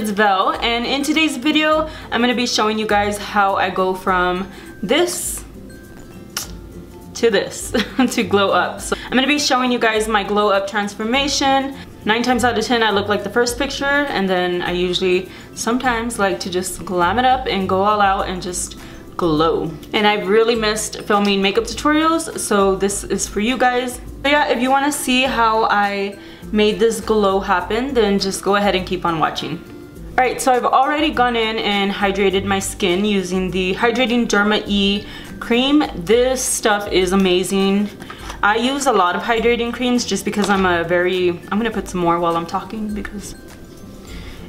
is Vel, and in today's video I'm going to be showing you guys how I go from this to this to glow up. So I'm going to be showing you guys my glow up transformation. 9 times out of 10 I look like the first picture, and then I usually sometimes like to just glam it up and go all out and just glow. And I've really missed filming makeup tutorials, so this is for you guys. So yeah, if you want to see how I made this glow happen, then just go ahead and keep on watching. Alright, so I've already gone in and hydrated my skin using the Hydrating Derma I cream. This stuff is amazing. I use a lot of hydrating creams just because I'm gonna put some more while I'm talking because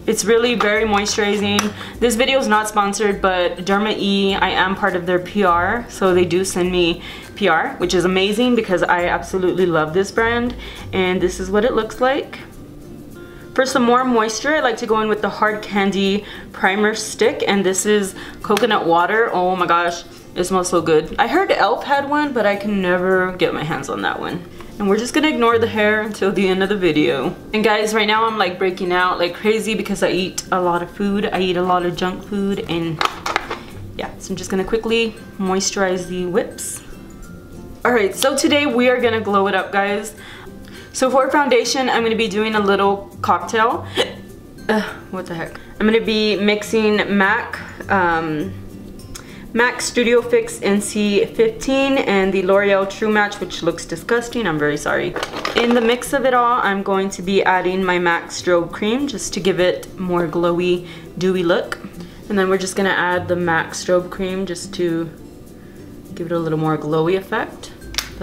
it's really very moisturizing. This video is not sponsored, but Derma I am part of their PR, so they do send me PR, which is amazing because I absolutely love this brand. And this is what it looks like. For some more moisture, I like to go in with the Hard Candy Primer Stick, and this is coconut water. Oh my gosh, it smells so good. I heard e.l.f. had one, but I can never get my hands on that one. And we're just gonna ignore the hair until the end of the video. And guys, right now I'm like breaking out like crazy because I eat a lot of food. I eat a lot of junk food, and yeah, so I'm just gonna quickly moisturize the whips. Alright, so today we are gonna glow it up, guys. So for foundation, I'm gonna be doing a little cocktail. What the heck? I'm gonna be mixing MAC Studio Fix NC15 and the L'Oreal True Match, which looks disgusting, I'm very sorry. In the mix of it all, I'm going to be adding my MAC Strobe Cream just to give it more glowy, dewy look. And then we're just gonna add the MAC Strobe Cream just to give it a little more glowy effect.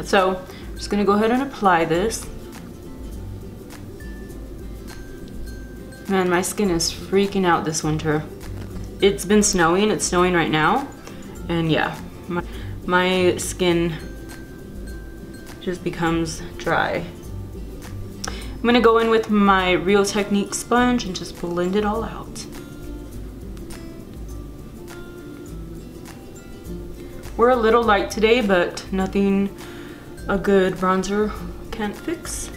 So, I'm just gonna go ahead and apply this. Man, my skin is freaking out this winter. It's been snowing, it's snowing right now. And yeah, my skin just becomes dry. I'm gonna go in with my Real Technique sponge and just blend it all out. We're a little light today, but nothing a good bronzer can't fix.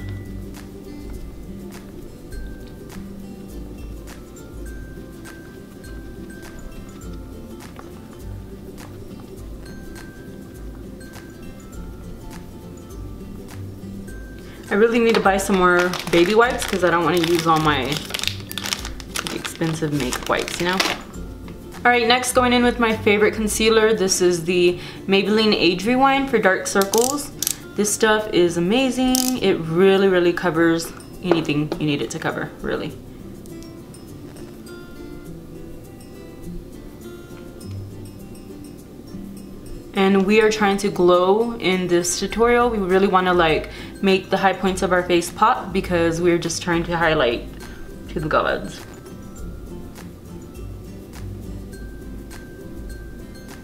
I really need to buy some more baby wipes because I don't want to use all my expensive makeup wipes, you know? Alright, next going in with my favorite concealer. This is the Maybelline Age Rewind for dark circles. This stuff is amazing. It really covers anything you need it to cover, really. And we are trying to glow in this tutorial. We really want to like make the high points of our face pop because we're just trying to highlight to the gods.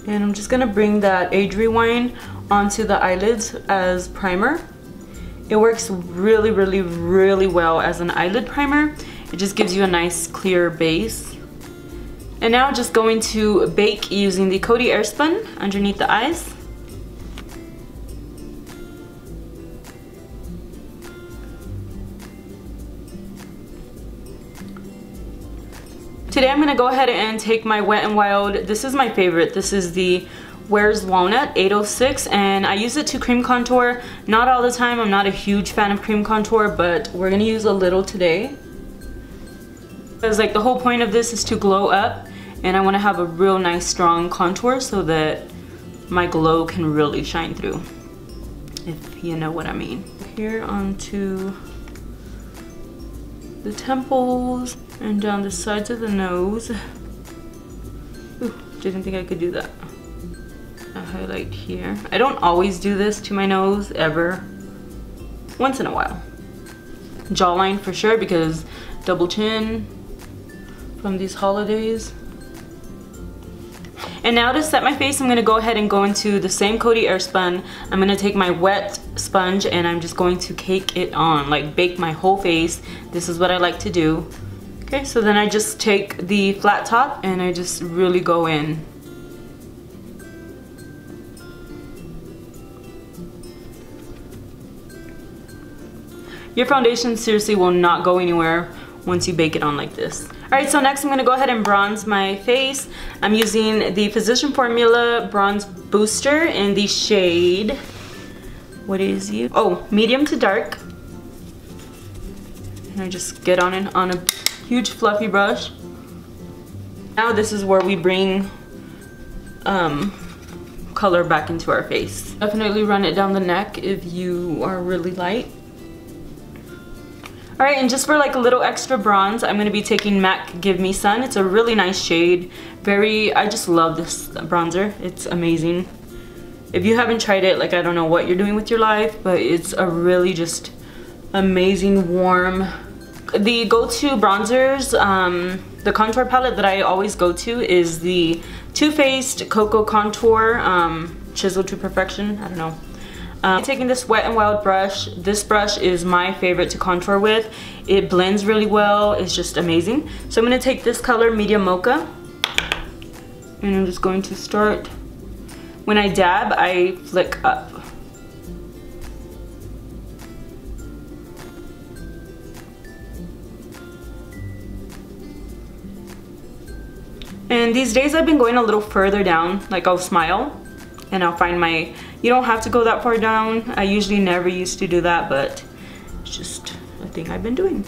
And I'm just gonna bring that Age Rewind onto the eyelids as primer. It works really well as an eyelid primer. It just gives you a nice clear base. And now just going to bake using the Coty Airspun underneath the eyes. Today I'm going to go ahead and take my Wet n Wild. This is my favorite. This is the Where's Walnut 806, and I use it to cream contour. Not all the time. I'm not a huge fan of cream contour, but we're going to use a little today. Because like the whole point of this is to glow up, and I want to have a real nice strong contour so that my glow can really shine through, if you know what I mean. Here onto the temples and down the sides of the nose. Ooh, didn't think I could do that. A highlight here. I don't always do this to my nose, ever. Once in a while. Jawline for sure, because double chin from these holidays. And now to set my face, I'm going to go ahead and go into the same Coty Airspun. I'm going to take my wet sponge and I'm just going to cake it on, like bake my whole face. This is what I like to do. Okay, so then I just take the flat top and I just really go in. Your foundation seriously will not go anywhere once you bake it on like this. Alright, so next I'm going to go ahead and bronze my face. I'm using the Physician Formula Bronze Booster in the shade, what is it? Oh, medium to dark. And I just get on it on a huge fluffy brush. Now this is where we bring color back into our face. Definitely run it down the neck if you are really light. Alright, and just for like a little extra bronze, I'm going to be taking MAC Give Me Sun. It's a really nice shade. I just love this bronzer. It's amazing. If you haven't tried it, like I don't know what you're doing with your life, but it's a really just amazing, warm. The go-to bronzers, the contour palette that I always go to is the Too Faced Cocoa Contour Chisel to Perfection. I don't know. Taking this Wet n Wild brush. This brush is my favorite to contour with. It blends really well. It's just amazing. So I'm going to take this color, Medium Mocha, and I'm just going to start. When I dab, I flick up. And these days I've been going a little further down, like I'll smile and I'll find my, you don't have to go that far down. I usually never used to do that, but it's just a thing I've been doing.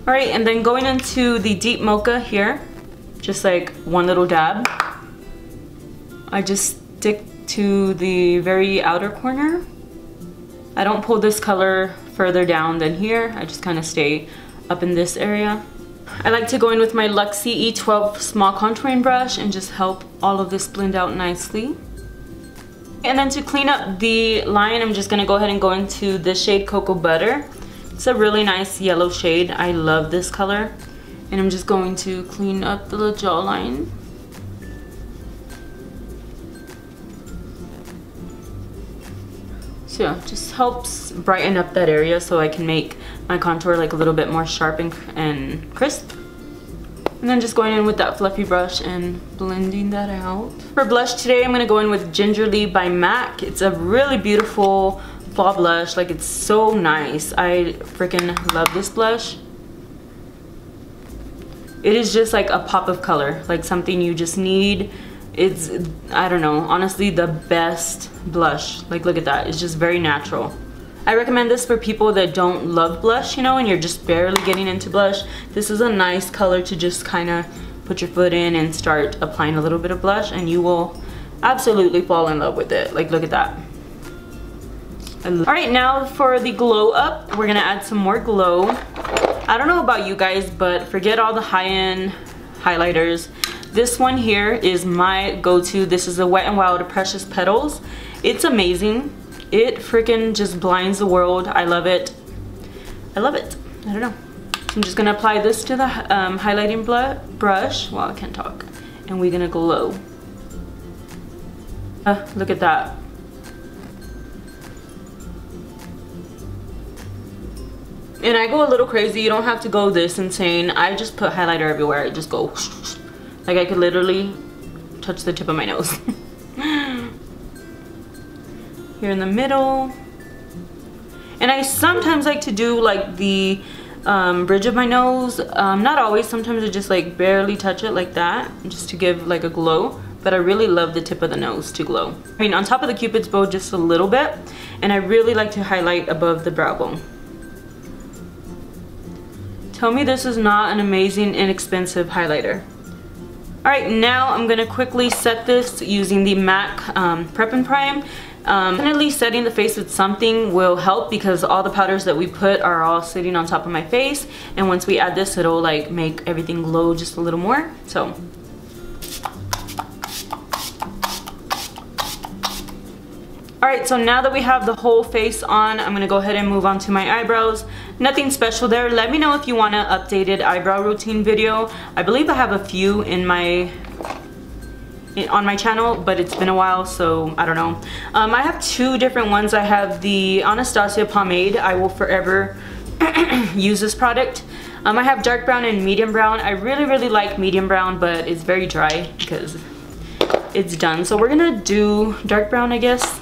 Alright, and then going into the Deep Mocha here, just like one little dab. I just stick to the very outer corner. I don't pull this color further down than here. I just kind of stay up in this area. I like to go in with my Luxie E12 small contouring brush and just help all of this blend out nicely. And then to clean up the line, I'm just gonna go ahead and go into this shade Cocoa Butter. It's a really nice yellow shade. I love this color. And I'm just going to clean up the jawline. So yeah, just helps brighten up that area so I can make my contour like a little bit more sharp and crisp. And then just going in with that fluffy brush and blending that out. For blush today, I'm going to go in with Gingerly by MAC. It's a really beautiful fall blush. Like, it's so nice. I freaking love this blush. It is just like a pop of color, like something you just need. It's, I don't know, honestly the best blush. Like, look at that. It's just very natural. I recommend this for people that don't love blush, you know, and you're just barely getting into blush. This is a nice color to just kind of put your foot in and start applying a little bit of blush, and you will absolutely fall in love with it. Like, look at that. Alright, now for the glow up, we're gonna add some more glow. I don't know about you guys, but forget all the high-end highlighters. This one here is my go-to. This is the Wet n Wild Precious Petals. It's amazing. It freaking just blinds the world. I love it. I love it. I don't know. So I'm just gonna apply this to the highlighting brush. Well, I can't talk. And we're gonna glow. Look at that. And I go a little crazy. You don't have to go this insane. I just put highlighter everywhere. I just go like I could literally touch the tip of my nose. Here in the middle. And I sometimes like to do like the bridge of my nose. Not always. Sometimes I just like barely touch it like that, just to give like a glow. But I really love the tip of the nose to glow. I mean, on top of the Cupid's bow just a little bit. And I really like to highlight above the brow bone. Tell me this is not an amazing, inexpensive highlighter. Alright, now I'm going to quickly set this using the MAC Prep and Prime. Definitely setting the face with something will help, because all the powders that we put are all sitting on top of my face. And once we add this, it'll like make everything glow just a little more. So. Alright, so now that we have the whole face on, I'm going to go ahead and move on to my eyebrows. Nothing special there. Let me know if you want an updated eyebrow routine video. I believe I have a few on my channel, but it's been a while, so I don't know. I have two different ones. I have the Anastasia pomade. I will forever use this product. I have dark brown and medium brown. I really like medium brown, but it's very dry because it's done. So we're gonna do dark brown, I guess.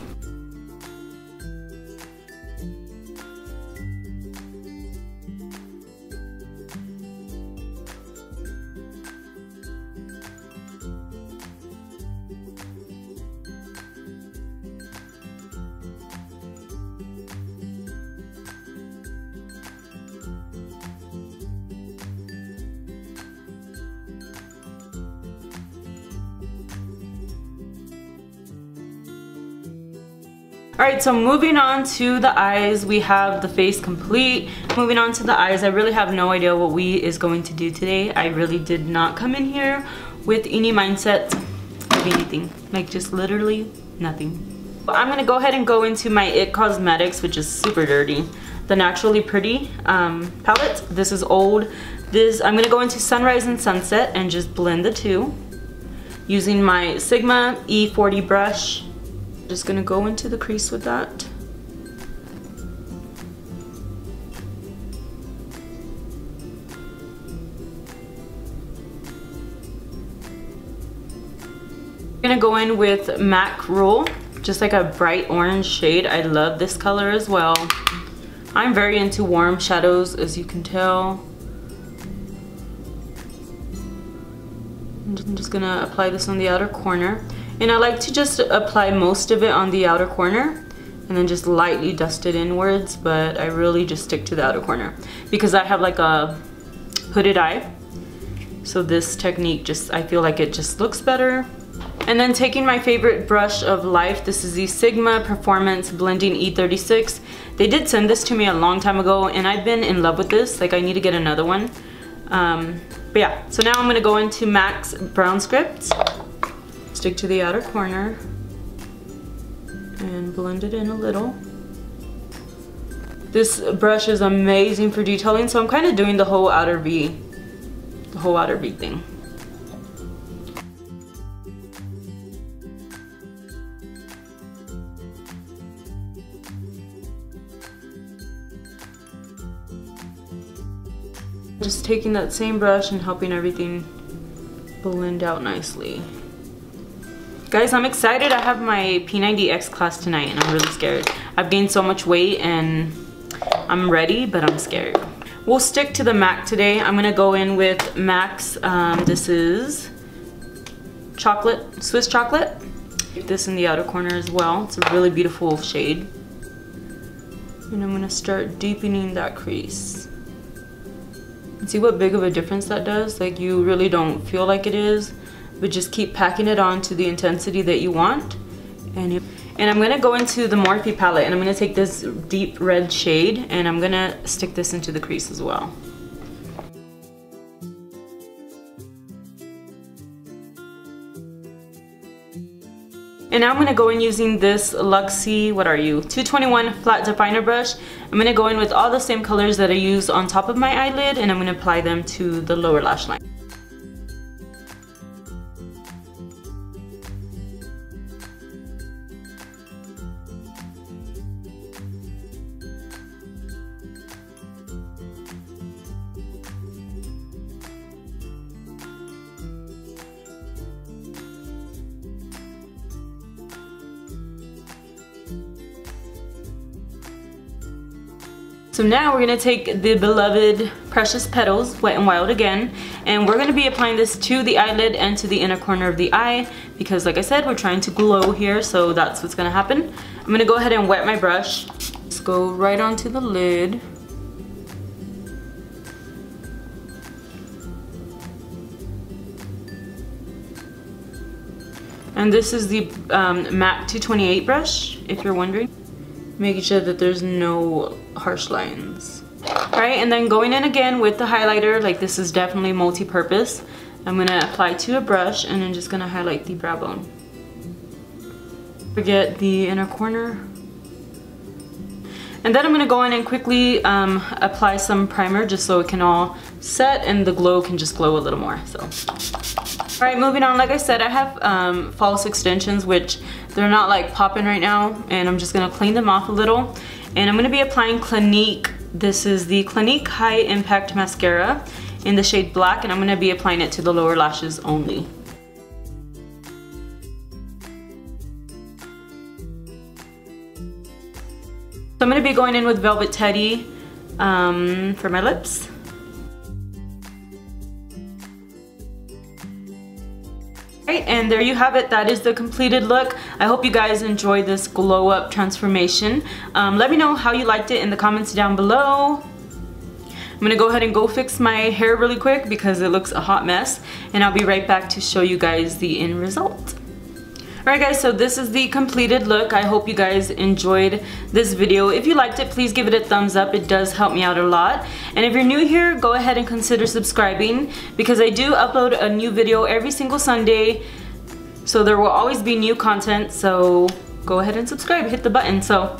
Alright, so moving on to the eyes, we have the face complete. Moving on to the eyes, I really have no idea what we is going to do today. I really did not come in here with any mindset of anything. Like, just literally nothing. I'm going to go ahead and go into my IT Cosmetics, which is super dirty. The Naturally Pretty palette. This is old. I'm going to go into Sunrise and Sunset and just blend the two. Using my Sigma E40 brush. Just gonna go into the crease with that. I'm gonna go in with MAC Rule, just like a bright orange shade. I love this color as well. I'm very into warm shadows, as you can tell. I'm just gonna apply this on the outer corner. And I like to just apply most of it on the outer corner and then just lightly dust it inwards, but I really just stick to the outer corner because I have like a hooded eye. So this technique just, I feel like it just looks better. And then taking my favorite brush of life, this is the Sigma Performance Blending E36. They did send this to me a long time ago and I've been in love with this. Like, I need to get another one. But yeah, so now I'm gonna go into MAC's Brown Script. Stick to the outer corner and blend it in a little. This brush is amazing for detailing, so I'm kind of doing the whole outer V thing. Just taking that same brush and helping everything blend out nicely. Guys, I'm excited. I have my P90X class tonight and I'm really scared. I've gained so much weight and I'm ready, but I'm scared. We'll stick to the MAC today. I'm gonna go in with MAC's, this is chocolate, Swiss chocolate. Keep this in the outer corner as well. It's a really beautiful shade. And I'm gonna start deepening that crease. And see what big of a difference that does? Like, you really don't feel like it is, but just keep packing it on to the intensity that you want. And I'm gonna go into the Morphe palette and I'm gonna take this deep red shade and I'm gonna stick this into the crease as well. And now I'm gonna go in using this Luxie, 221 flat definer brush. I'm gonna go in with all the same colors that I use on top of my eyelid and I'm gonna apply them to the lower lash line. So now we're gonna take the beloved Precious Petals Wet n Wild again, and we're gonna be applying this to the eyelid and to the inner corner of the eye because, like I said, we're trying to glow here, so that's what's gonna happen. I'm gonna go ahead and wet my brush. Just go right onto the lid. And this is the MAC 228 brush, if you're wondering. Making sure that there's no harsh lines. Alright, and then going in again with the highlighter, like this is definitely multi-purpose. I'm gonna apply to a brush and I'm just gonna highlight the brow bone. Forget the inner corner. And then I'm gonna go in and quickly apply some primer just so it can all set and the glow can just glow a little more. So. Alright, moving on. Like I said, I have false extensions, which they're not like popping right now, and I'm just gonna clean them off a little. And I'm gonna be applying Clinique. This is the Clinique High Impact Mascara in the shade Black, and I'm gonna be applying it to the lower lashes only. So I'm going to be going in with Velvet Teddy for my lips. Alright, and there you have it. That is the completed look. I hope you guys enjoyed this glow up transformation. Let me know how you liked it in the comments down below. I'm gonna go ahead and go fix my hair really quick because it looks a hot mess, and I'll be right back to show you guys the end result. Alright guys, so this is the completed look. I hope you guys enjoyed this video. If you liked it, please give it a thumbs up. It does help me out a lot. And if you're new here, go ahead and consider subscribing because I do upload a new video every single Sunday. So there will always be new content. So go ahead and subscribe, hit the button. So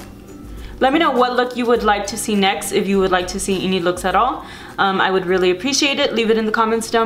let me know what look you would like to see next, if you would like to see any looks at all. I would really appreciate it. Leave it in the comments down below.